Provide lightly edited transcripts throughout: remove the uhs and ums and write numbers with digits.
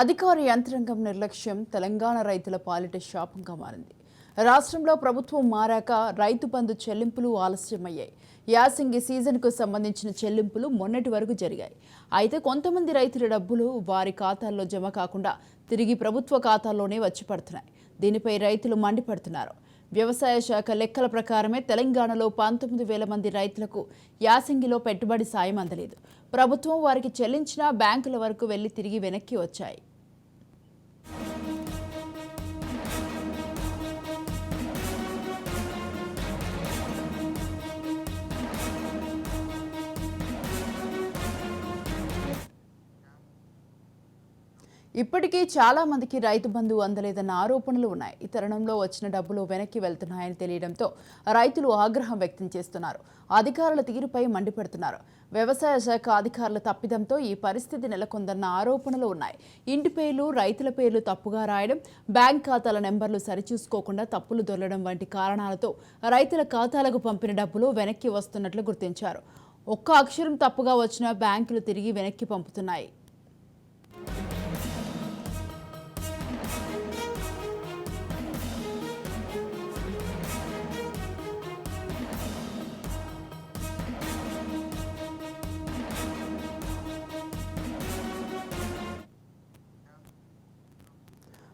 అధికార యంత్రాంగం నిర్లక్ష్యం తెలంగాణ రైతుల పాలిట శాపంగా మారింది. రాష్ట్రంలో ప్రభుత్వం మారాక రైతు బంధు చెల్లింపులు ఆలస్యమయ్యాయి. యాసంగి సీజన్కు సంబంధించిన చెల్లింపులు మొన్నటి వరకు జరిగాయి. అయితే కొంతమంది రైతుల డబ్బులు వారి ఖాతాల్లో జమ కాకుండా తిరిగి ప్రభుత్వ ఖాతాల్లోనే వచ్చి పడుతున్నాయి. దీనిపై రైతులు మండిపడుతున్నారు. వ్యవసాయ శాఖ లెక్కల ప్రకారమే తెలంగాణలో 19,000 మంది రైతులకు యాసంగిలో పెట్టుబడి సాయం అందలేదు. ప్రభుత్వం వారికి చెల్లించిన బ్యాంకుల వరకు వెళ్లి తిరిగి వెనక్కి వచ్చాయి. ఇప్పటికీ చాలా మందికి రైతు బంధు అందలేదన్న ఆరోపణలు ఉన్నాయి. ఈ తరుణంలో వచ్చిన డబ్బులు వెనక్కి వెళ్తున్నాయని తెలియడంతో రైతులు ఆగ్రహం వ్యక్తం చేస్తున్నారు. అధికారుల తీరుపై మండిపడుతున్నారు. వ్యవసాయ శాఖ అధికారుల తప్పిదంతో ఈ పరిస్థితి నెలకొందన్న ఆరోపణలు ఉన్నాయి. ఇంటి పేర్లు, రైతుల పేర్లు తప్పుగా రాయడం, బ్యాంక్ ఖాతాల నెంబర్లు సరిచూసుకోకుండా తప్పులు దొరలడం వంటి కారణాలతో రైతుల ఖాతాలకు పంపిన డబ్బులు వెనక్కి వస్తున్నట్లు గుర్తించారు. ఒక్క అక్షరం తప్పుగా వచ్చినా బ్యాంకులు తిరిగి వెనక్కి పంపుతున్నాయి.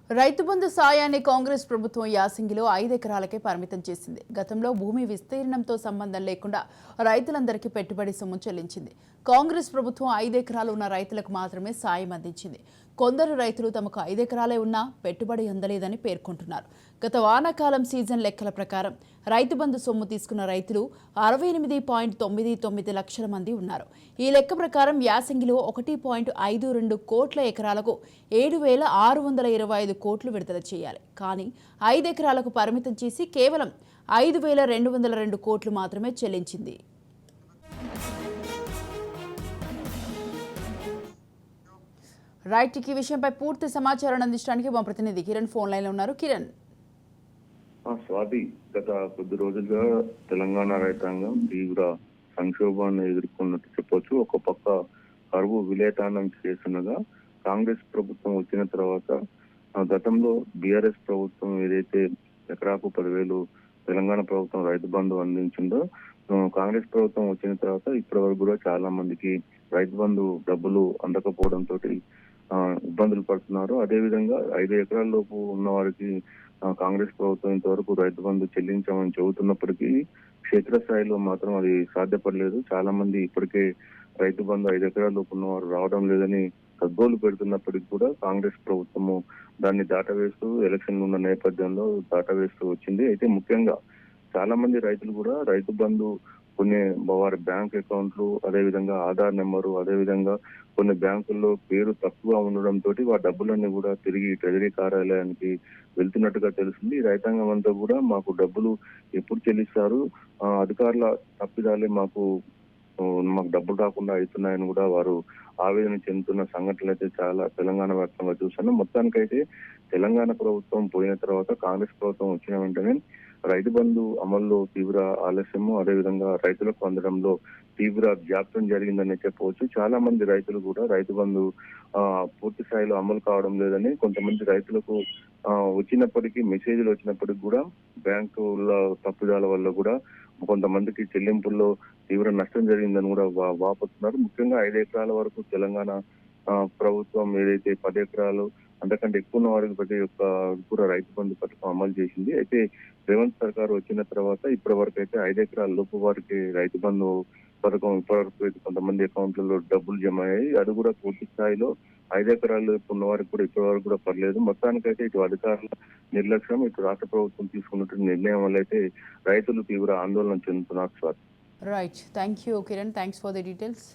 రైతు బంధు సాయాన్ని కాంగ్రెస్ ప్రభుత్వం యాసంగిలో 5 ఎకరాలకే పరిమితం చేసింది. గతంలో భూమి విస్తీర్ణంతో సంబంధం లేకుండా రైతులందరికీ పెట్టుబడి సొమ్ము చెల్లించింది. కాంగ్రెస్ ప్రభుత్వం 5 ఎకరాలు ఉన్న రైతులకు మాత్రమే సాయం అందించింది. కొందరు రైతులు తమకు 5 ఎకరాలే ఉన్నా పెట్టుబడి అందలేదని పేర్కొంటున్నారు. గత వానాకాలం సీజన్ లెక్కల ప్రకారం రైతు బంధు సొమ్ము తీసుకున్న రైతులు 68.99 లక్షల మంది ఉన్నారు. ఈ లెక్క ప్రకారం యాసంగిలో 1.52 కోట్ల ఎకరాలకు 7,625 కోట్లు విడుదల చేయాలి. కానీ 5 ఎకరాలకు పరిమితం చేసి కేవలం 5,202 కోట్లు మాత్రమే చెల్లించింది. రైట్, ఈ విషయంపై పూర్తి సమాచారాన్ని అందించడానికి మా ప్రతినిధి కిరణ్ ఫోన్ లైన్ లో ఉన్నారు. కిరణ్, స్వాతి, గత కొద్ది రోజులుగా తెలంగాణ రైతాంగం తీవ్ర సంక్షోభాన్ని ఎదుర్కొన్నట్టు చెప్పొచ్చు. ఒక పక్క కరువు విలేతాండం చేస్తుండగా కాంగ్రెస్ ప్రభుత్వం వచ్చిన తర్వాత గతంలో బీఆర్ఎస్ ప్రభుత్వం ఏదైతే ఎకరాకు 10,000 తెలంగాణ ప్రభుత్వం రైతు బంధు అందించిందో, కాంగ్రెస్ ప్రభుత్వం వచ్చిన తర్వాత ఇప్పటి వరకు కూడా చాలా మందికి రైతు బంధు డబ్బులు అందకపోవడంతో ఇబ్బందులు పడుతున్నారు. అదేవిధంగా 5 ఎకరాల లోపు ఉన్న వారికి కాంగ్రెస్ ప్రభుత్వం ఇంతవరకు రైతు బంధు చెల్లించామని చెబుతున్నప్పటికీ క్షేత్రస్థాయిలో మాత్రం అది సాధ్యపడలేదు. చాలా మంది ఇప్పటికే రైతు బంధు 5 ఎకరాల లోపు ఉన్నవారు రావడం లేదని గగ్గోలు పెడుతున్నప్పటికీ కూడా కాంగ్రెస్ ప్రభుత్వము దాన్ని దాటవేస్తూ ఎలక్షన్లు ఉన్న నేపథ్యంలో దాటవేస్తూ వచ్చింది. అయితే ముఖ్యంగా చాలా మంది రైతులు కూడా రైతు బంధు కొన్ని వారి బ్యాంక్ అకౌంట్లు, అదేవిధంగా ఆధార్ నెంబరు, అదేవిధంగా కొన్ని బ్యాంకుల్లో పేరు తక్కువ ఉండడంతో ఆ డబ్బులన్నీ కూడా తిరిగి ట్రెజరీ కార్యాలయానికి వెళ్తున్నట్టుగా తెలిసింది. రైతాంగం అంతా కూడా మాకు డబ్బులు ఎప్పుడు చెల్లిస్తారు, అధికారుల తప్పిదాలే మాకు డబ్బులు రాకుండా అవుతున్నాయని కూడా వారు ఆవేదన చెందుతున్న సంఘటనలు అయితే చాలా తెలంగాణ వ్యాప్తంగా చూశాను. మొత్తానికైతే తెలంగాణ ప్రభుత్వం పోయిన తర్వాత కాంగ్రెస్ ప్రభుత్వం వచ్చిన వెంటనే రైతు బంధు అమల్లో తీవ్ర ఆలస్యము, అదేవిధంగా రైతులకు అందడంలో తీవ్ర జాప్యం జరిగిందని చెప్పవచ్చు. చాలా మంది రైతులు కూడా రైతు బంధు పూర్తి స్థాయిలో అమలు కావడం లేదని, కొంతమంది రైతులకు వచ్చినప్పటికీ మెసేజ్లు వచ్చినప్పటికీ కూడా బ్యాంకుల తప్పిదాల వల్ల కూడా కొంతమందికి చెల్లింపుల్లో తీవ్ర నష్టం జరిగిందని కూడా వాపోతున్నారు. ముఖ్యంగా 5 ఎకరాల వరకు తెలంగాణ ప్రభుత్వం ఏదైతే 10 ఎకరాలు అంతకంటే ఎక్కువ ఉన్న వారికి ప్రతి ఒక్క కూడా రైతు బంధు పథకం అమలు చేసింది. అయితే రేవంత్ సర్కార్ వచ్చిన తర్వాత ఇప్పటి వరకు అయితే 5 ఎకరాల లోపు వారికి రైతు బంధు పథకం ఇప్పటివరకు అయితే కొంతమంది అకౌంట్లలో డబ్బులు జమ అయ్యాయి. అది కూడా పూర్తి స్థాయిలో 5 ఎకరాలు ఉన్న వారికి కూడా ఇప్పటి వరకు కూడా పర్లేదు. మొత్తానికైతే ఇటు అధికారుల నిర్లక్ష్యం, ఇటు రాష్ట్ర ప్రభుత్వం తీసుకున్నటువంటి నిర్ణయం వల్ల అయితే రైతులు తీవ్ర ఆందోళన చెందుతున్నారు. Right, thank you Kiran, thanks for the details.